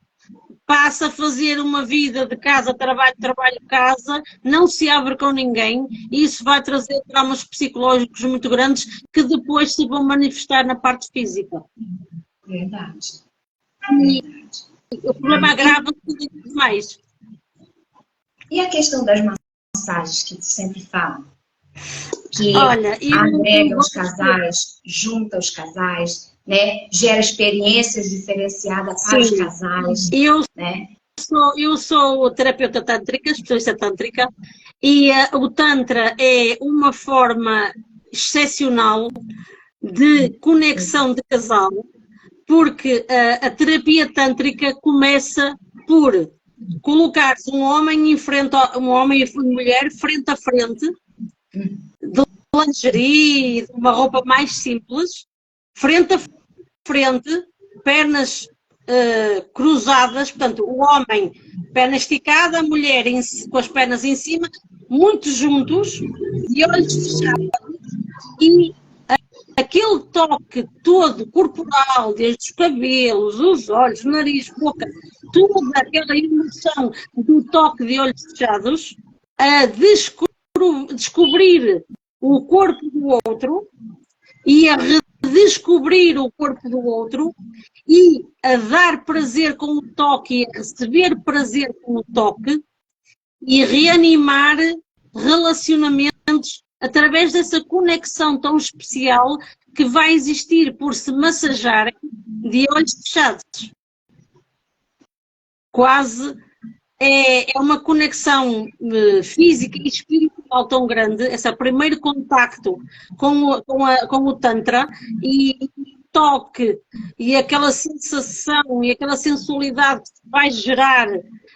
passa a fazer uma vida de casa, trabalho, trabalho, casa, não se abre com ninguém, e isso vai trazer traumas psicológicos muito grandes que depois se vão manifestar na parte física. Verdade. E o problema agrava-se mais. E a questão das massagens que tu sempre fala? Que agrega os casais, junta os casais, né? Gera experiências diferenciadas para os casais. Eu sou terapeuta tântrica, especialista tântrica, e o Tantra é uma forma excepcional de conexão de casal, porque a terapia tântrica começa por colocar-se um homem e uma mulher frente a frente, de lingerie, de uma roupa mais simples, frente a frente, pernas cruzadas, portanto, o homem perna esticada, a mulher com as pernas em cima, muito juntos, de olhos fechados, e aquele toque todo corporal, desde os cabelos, os olhos, o nariz, boca, toda aquela emoção do toque de olhos fechados, a descobrir o corpo do outro e a redescobrir o corpo do outro e a dar prazer com o toque e a receber prazer com o toque e reanimar relacionamentos através dessa conexão tão especial que vai existir por se massajarem de olhos fechados. Quase é uma conexão física e espiritual tão grande, esse primeiro contacto com o Tantra e toque e aquela sensação e aquela sensualidade que se vai gerar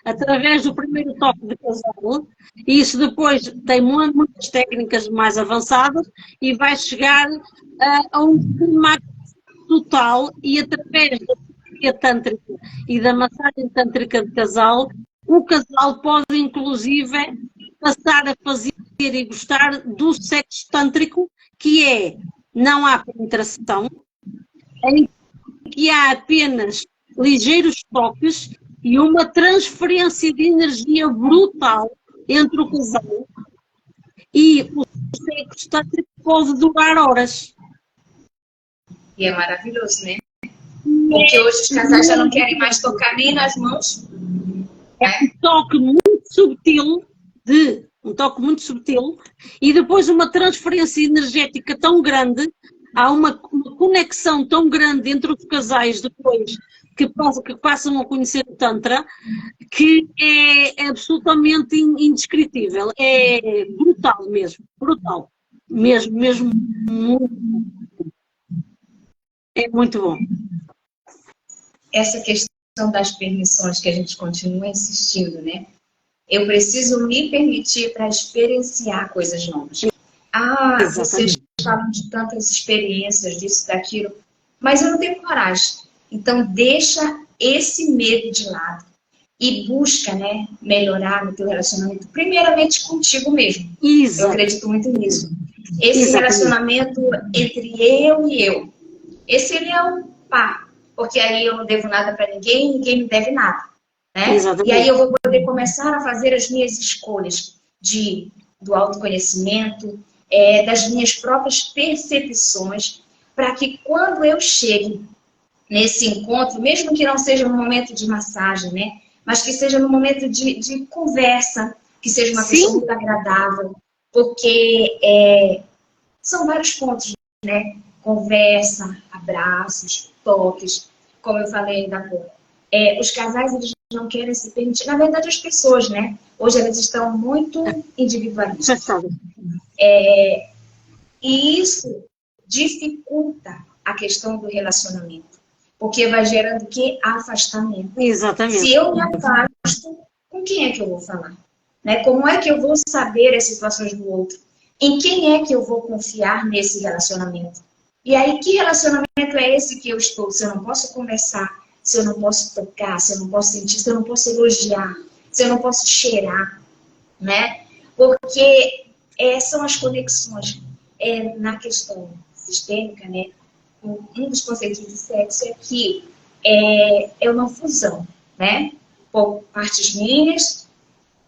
através do primeiro toque de casal, e isso depois tem muitas técnicas mais avançadas e vai chegar a um clímax total, e através da terapia tântrica e da massagem tântrica de casal, o casal pode inclusive passar a fazer e gostar do sexo tântrico, que é, não há penetração, em que há apenas ligeiros toques e uma transferência de energia brutal entre o casal, e o sexo tântrico pode durar horas. E é maravilhoso, né? Porque hoje os casais já não querem mais tocar nem nas mãos. É um toque muito subtil, e depois uma transferência energética tão grande, há uma conexão tão grande entre os casais depois que passam a conhecer o Tantra, que é absolutamente indescritível. É brutal mesmo, brutal. Mesmo muito, é muito bom. Essa questão das permissões que a gente continua insistindo, né? Eu preciso me permitir para experienciar coisas novas. Vocês falam de tantas experiências, disso, daquilo, mas eu não tenho coragem. Então, deixa esse medo de lado e busca, né, melhorar no teu relacionamento, primeiramente contigo mesmo. Exato. Eu acredito muito nisso. Esse relacionamento entre eu e eu. Esse ele é o par, porque aí eu não devo nada para ninguém, ninguém me deve nada. Né? E aí eu vou poder começar a fazer as minhas escolhas do autoconhecimento, das minhas próprias percepções, para que quando eu chegue nesse encontro, mesmo que não seja no momento de massagem, né? Mas que seja no momento de conversa, que seja uma pessoa muito agradável, porque são vários pontos, né? Conversa, abraços, toques, como eu falei ainda há pouco. Os casais, eles não querem se permitir. Na verdade, as pessoas, né? Hoje elas estão muito individualistas. E isso dificulta a questão do relacionamento. Porque vai gerando o quê? Afastamento. Exatamente. Se eu me afasto, com quem é que eu vou falar? Né? Como é que eu vou saber as situações do outro? Em quem é que eu vou confiar nesse relacionamento? E aí, que relacionamento é esse que eu estou? Se eu não posso conversar, se eu não posso tocar, se eu não posso sentir, se eu não posso elogiar, se eu não posso cheirar, né? Porque são as conexões. Na questão sistêmica, né? Um dos conceitos de sexo é que é uma fusão, né? Por partes minhas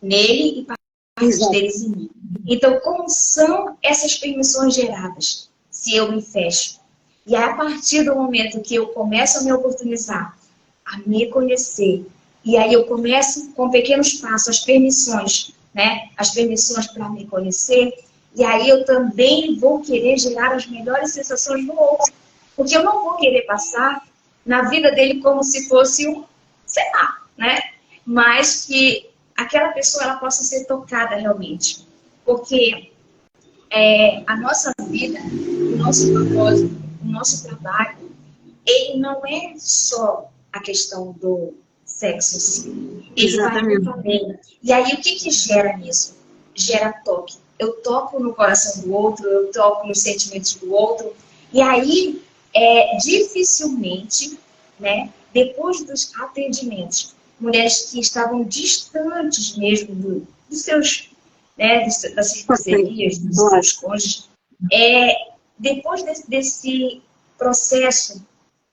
nele e partes deles em mim. Então, como são essas permissões geradas? Se eu me fecho. E a partir do momento que eu começo a me oportunizar, a me conhecer, e aí eu começo com pequenos passos, as permissões, né? As permissões para me conhecer, e aí eu também vou querer gerar as melhores sensações no outro. Porque eu não vou querer passar na vida dele como se fosse sei lá, né? Mas que aquela pessoa ela possa ser tocada realmente. Porque a nossa vida, o nosso propósito, o nosso trabalho, ele não é só a questão do sexo, sim. Ele vai muito além. E aí, o que gera nisso? Gera toque. Eu toco no coração do outro, eu toco nos sentimentos do outro. E aí, dificilmente, né, depois dos atendimentos, mulheres que estavam distantes mesmo dos seus, né, das suas parcerias, dos seus cônjuges, depois desse processo,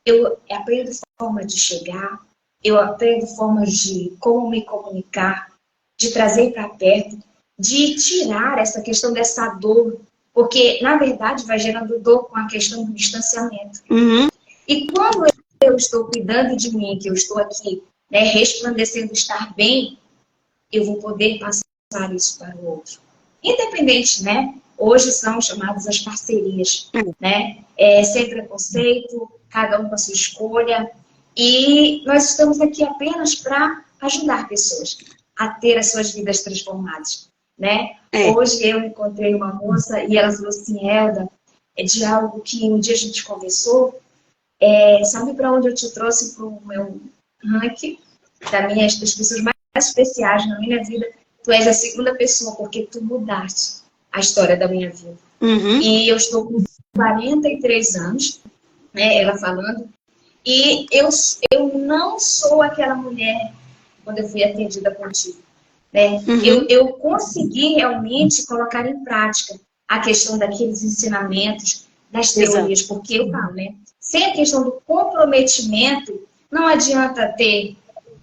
eu aprendo forma de chegar, eu aprendo formas de como me comunicar, de trazer para perto, de tirar essa questão dessa dor, porque, na verdade, vai gerando dor com a questão do distanciamento. E quando eu estou cuidando de mim, que eu estou aqui, né, resplandecendo estar bem, eu vou poder passar isso para o outro. Independente, né? Hoje são chamadas as parcerias, né? Sem preconceito, cada um com a sua escolha. E nós estamos aqui apenas para ajudar pessoas a ter as suas vidas transformadas, né? Hoje eu encontrei uma moça e ela falou assim, Elda, de algo que um dia a gente conversou, sabe para onde eu te trouxe para o meu ranking das pessoas mais especiais na minha vida? Tu és a segunda pessoa, porque tu mudaste a história da minha vida. E eu estou com 43 anos, né, ela falando, e eu não sou aquela mulher quando eu fui atendida contigo. Né? Eu consegui realmente colocar em prática a questão daqueles ensinamentos, das teorias, porque eu falo, né? Sem a questão do comprometimento, não adianta ter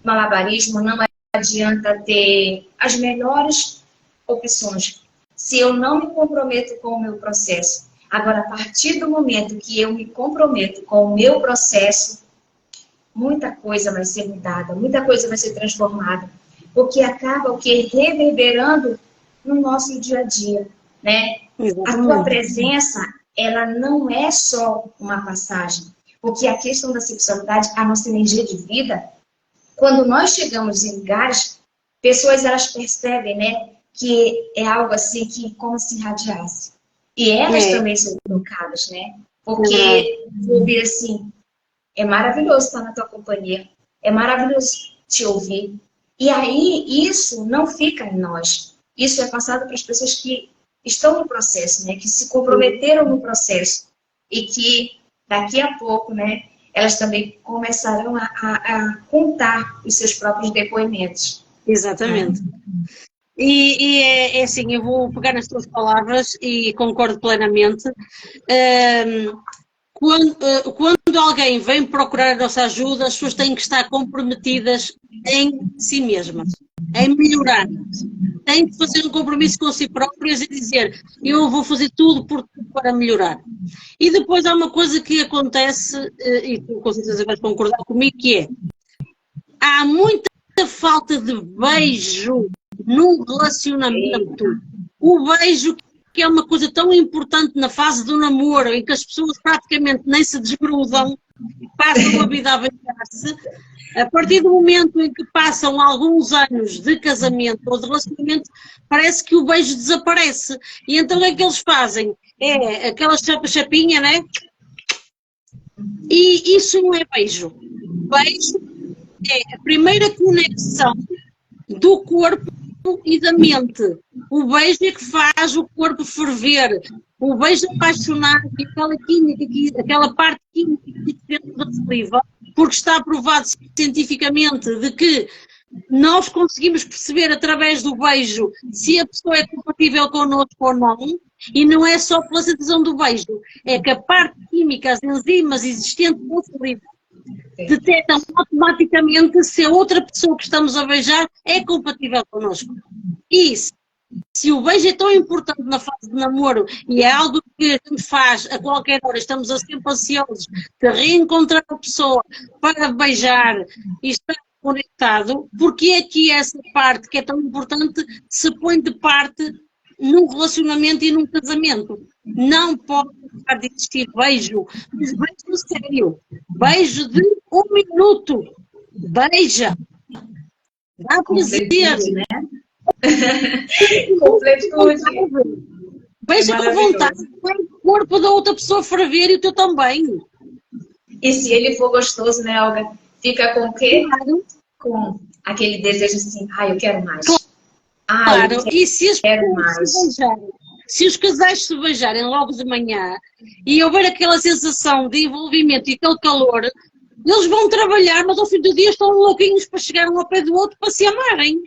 malabarismo, não adianta ter as melhores opções, se eu não me comprometo com o meu processo. Agora, a partir do momento que eu me comprometo com o meu processo, muita coisa vai ser mudada, muita coisa vai ser transformada, porque acaba o que? Reverberando no nosso dia a dia, né? A tua presença, ela não é só uma passagem, porque a questão da sexualidade, a nossa energia de vida, quando nós chegamos em lugares, pessoas elas percebem, né, que é algo assim que como se irradiasse. E elas também são tocadas, né? Porque ouvir assim, é maravilhoso estar na tua companhia, é maravilhoso te ouvir. E aí isso não fica em nós. Isso é passado para as pessoas que estão no processo, né, que se comprometeram no processo e que daqui a pouco, né, elas também começarão a contar os seus próprios depoimentos. Exatamente. E é assim, eu vou pegar nas tuas palavras e concordo plenamente. Quando alguém vem procurar a nossa ajuda, as pessoas têm que estar comprometidas em si mesmas, em melhorar. Têm que fazer um compromisso com si próprias e dizer, eu vou fazer tudo para melhorar. E depois há uma coisa que acontece, e tu com certeza vais concordar comigo, que é, há muita falta de beijo num relacionamento. O beijo, que é uma coisa tão importante na fase do namoro, em que as pessoas praticamente nem se desgrudam, passam a vida a beijar-se, a partir do momento em que passam alguns anos de casamento ou de relacionamento, parece que o beijo desaparece. E então o que é que eles fazem? É aquela chapinha, né? E isso não é beijo. Beijo é a primeira conexão do corpo e da mente. O beijo é que faz o corpo ferver. O beijo apaixonado, aquela química, aquela parte química dentro da saliva, porque está provado cientificamente de que nós conseguimos perceber através do beijo se a pessoa é compatível connosco ou não, e não é só pela sensação do beijo, é que a parte química, as enzimas existentes na saliva, detectam automaticamente se a outra pessoa que estamos a beijar é compatível connosco. E se o beijo é tão importante na fase de namoro e é algo que a gente faz a qualquer hora, estamos sempre ansiosos de reencontrar a pessoa para beijar e estar conectado, porque é que essa parte que é tão importante se põe de parte num relacionamento e num casamento? Não pode deixar de existir beijo, mas beijo sério, beijo de 1 minuto, beija, dá prazer, né? Completude. Beija com vontade, o corpo da outra pessoa ferver e o teu também. E se ele for gostoso, né, Olga? Fica com o quê? Claro. Com aquele desejo assim, eu quero mais. Claro, e se as pessoas se beijarem, se os casais se beijarem logo de manhã e houver aquela sensação de envolvimento e aquele calor, eles vão trabalhar, mas ao fim do dia estão louquinhos para chegar um ao pé do outro para se amarem.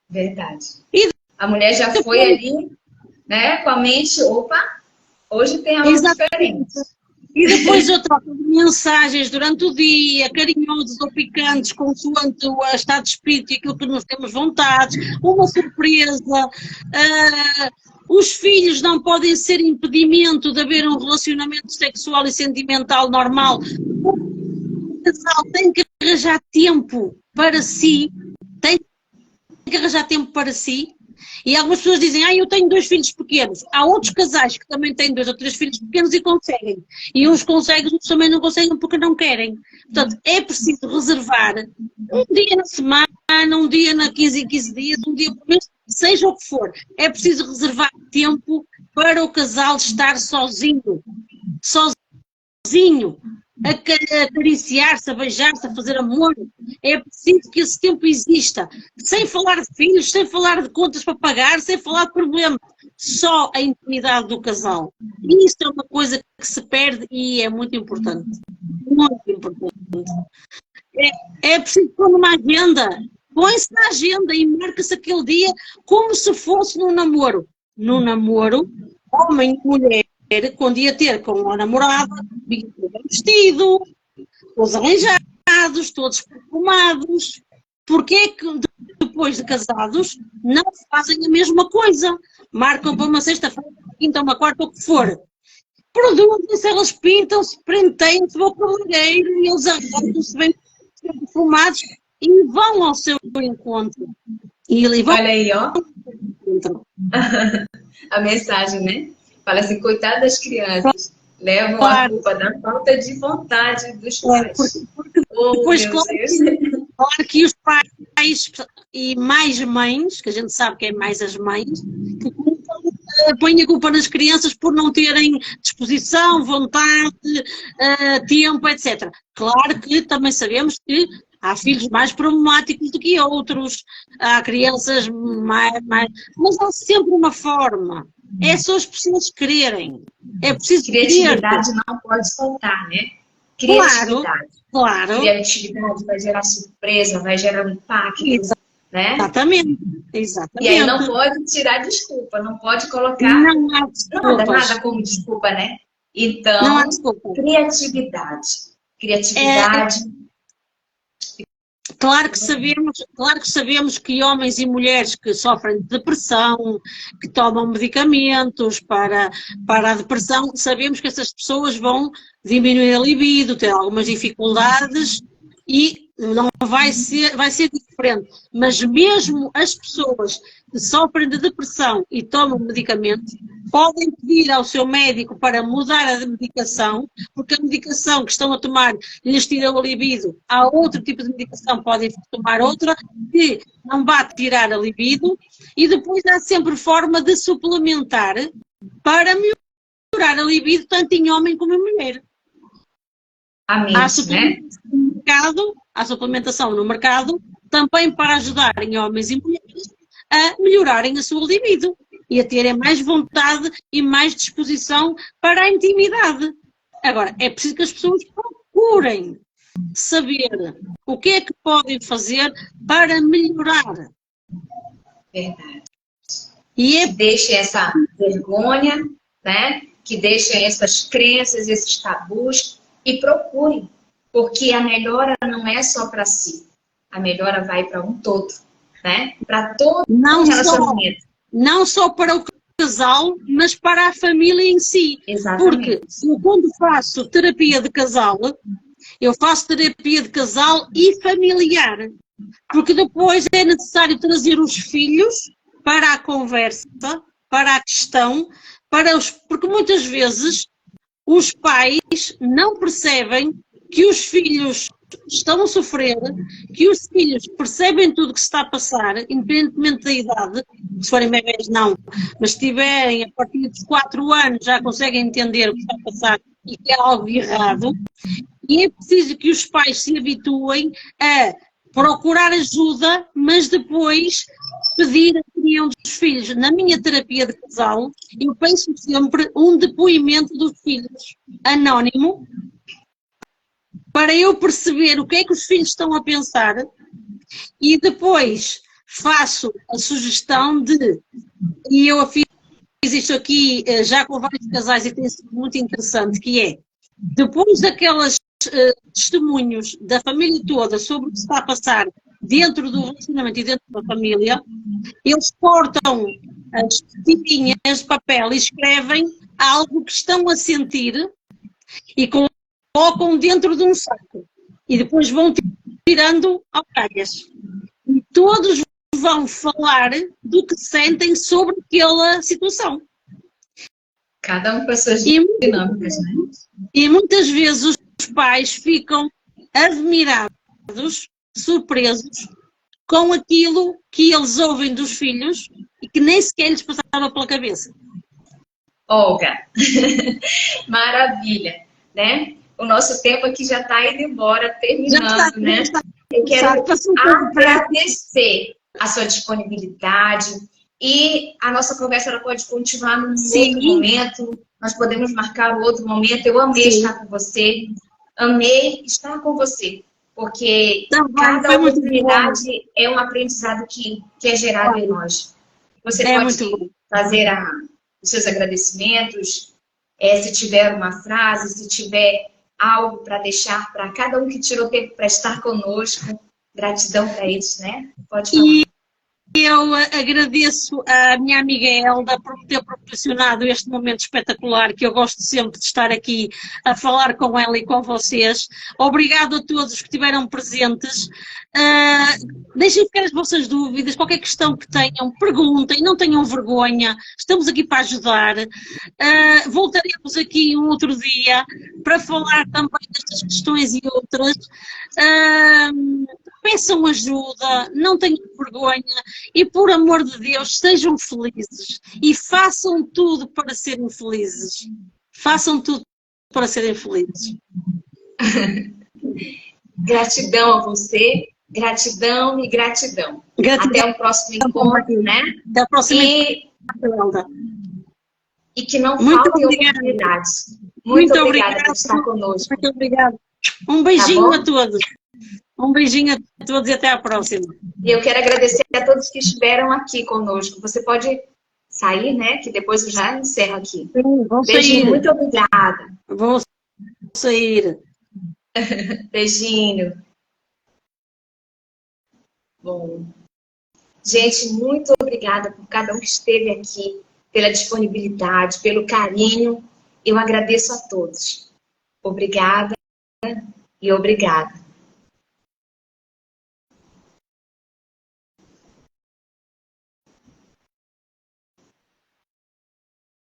Verdade. E a mulher já foi ali, né, com a mente, opa, hoje tem algo diferente. E depois eu troco mensagens durante o dia, carinhosos ou picantes, consoante o estado de espírito e aquilo que nós temos vontade, uma surpresa. Os filhos não podem ser impedimento de haver um relacionamento sexual e sentimental normal. O casal tem que arranjar tempo para si, tem que arranjar tempo para si. E algumas pessoas dizem, eu tenho 2 filhos pequenos. Há outros casais que também têm 2 ou 3 filhos pequenos e conseguem. E uns conseguem, outros também não conseguem porque não querem. Portanto, é preciso reservar um dia na semana, um dia na 15 em 15 dias, um dia por mês, seja o que for. É preciso reservar tempo para o casal estar sozinho. Sozinho. A acariciar-se, a beijar-se, a fazer amor. É preciso que esse tempo exista. Sem falar de filhos, sem falar de contas para pagar, sem falar de problemas. Só a intimidade do casal. E isso é uma coisa que se perde e é muito importante. Muito importante. É preciso pôr numa agenda. Põe-se na agenda e marca-se aquele dia como se fosse num namoro. no namoro, homem e mulher, quando ia ter com a namorada, vinha todo vestido, todos arranjados, todos perfumados. Porquê é que depois de casados não fazem a mesma coisa? Marcam para uma sexta-feira, quinta, uma quarta, o que for. Produzem-se, elas pintam-se, prendem-se, vão para o cabeleireiro e eles arranjam-se bem perfumados e vão ao seu encontro. E ali vão. Olha aí, ó. A mensagem, né? Fala assim, coitado das crianças. Levam a culpa da falta de vontade dos pais. Porque depois, claro que os pais e mais mães, que a gente sabe que é mais as mães, que põem a culpa nas crianças por não terem disposição, vontade, tempo, etc. Claro que também sabemos que há filhos mais problemáticos do que outros, há crianças mais... Mas há sempre uma forma. É só as pessoas quererem. É preciso criatividade não pode faltar, né? Criatividade. Claro. Criatividade vai gerar surpresa, vai gerar um impacto, né? Exatamente. E aí não pode tirar desculpa, não pode colocar nada como desculpa, né? Então, não há desculpa. Criatividade. Claro que sabemos que homens e mulheres que sofrem de depressão, que tomam medicamentos para a depressão, sabemos que essas pessoas vão diminuir a libido, ter algumas dificuldades e não vai ser diferente. Mas mesmo as pessoas que sofrem de depressão e tomam medicamentos, podem pedir ao seu médico para mudar a medicação, porque a medicação que estão a tomar lhes tira o libido. Há outro tipo de medicação, podem tomar outra, que não vai tirar a libido, e depois há sempre forma de suplementar para melhorar a libido, tanto em homem como em mulher. Há suplementação no mercado, também para ajudar em homens e mulheres a melhorarem a sua libido e a terem mais vontade e mais disposição para a intimidade. Agora, é preciso que as pessoas procurem saber o que é que podem fazer para melhorar. Verdade. Que deixem essa vergonha, né? Que deixem essas crenças, esses tabus e procurem, porque a melhora não é só para si, a melhora vai para um todo, né? Para todo o relacionamento. Não só para o casal, mas para a família em si. Exatamente. Porque eu, quando faço terapia de casal, eu faço terapia de casal e familiar. Porque depois é necessário trazer os filhos para a conversa, para a questão, porque muitas vezes os pais não percebem que os filhos estão a sofrer, que os filhos percebem tudo o que se está a passar, independentemente da idade, se forem bebés não, mas se tiverem a partir dos 4 anos já conseguem entender o que está a passar e que é algo errado, e é preciso que os pais se habituem a procurar ajuda, mas depois pedir a opinião dos filhos. Na minha terapia de casal, eu peço sempre um depoimento dos filhos, anónimo, para eu perceber o que é que os filhos estão a pensar e depois faço a sugestão e eu fiz isto aqui já com vários casais e tem sido muito interessante, que é, depois daquelas testemunhos da família toda sobre o que se está a passar dentro do relacionamento e dentro da família, eles cortam as tirinhas de papel e escrevem algo que estão a sentir e colocam dentro de um saco e depois vão tirando ao calhas. E todos vão falar do que sentem sobre aquela situação. Cada um com as suas dinâmicas, né? E muitas vezes os pais ficam admirados, surpresos com aquilo que eles ouvem dos filhos e que nem sequer lhes passava pela cabeça. Olga, maravilha, né? O nosso tempo aqui já está indo embora, terminando, né? Eu quero agradecer a sua disponibilidade e a nossa conversa ela pode continuar num outro momento. Nós podemos marcar um outro momento. Eu amei estar com você, amei estar com você, porque cada oportunidade é um aprendizado que é gerado em nós. Você pode fazer os seus agradecimentos, se tiver uma frase, se tiver algo para deixar para cada um que tirou tempo para estar conosco. Gratidão para eles, né? Pode falar. Eu agradeço à minha amiga Elda por me ter proporcionado este momento espetacular, que eu gosto sempre de estar aqui a falar com ela e com vocês. Obrigado a todos que estiveram presentes. Deixem ficar as vossas dúvidas, qualquer questão que tenham, perguntem, não tenham vergonha, estamos aqui para ajudar. Voltaremos aqui um outro dia para falar também destas questões e outras. Peçam ajuda, não tenham vergonha e, por amor de Deus, sejam felizes e façam tudo para serem felizes. Façam tudo para serem felizes. Gratidão a você, gratidão e gratidão. Até o próximo encontro, né? Até o próximo encontro. E que não faltem oportunidades. Muito obrigada por estar conosco. Muito obrigada. Um beijinho a todos. Um beijinho a todos e até a próxima. E eu quero agradecer a todos que estiveram aqui conosco. Você pode sair, né? Que depois eu já encerro aqui. Sim, vou beijinho, sair. Muito obrigada. Vou sair. Beijinho. Bom, gente, muito obrigada por cada um que esteve aqui, pela disponibilidade, pelo carinho. Eu agradeço a todos. Obrigada e obrigada.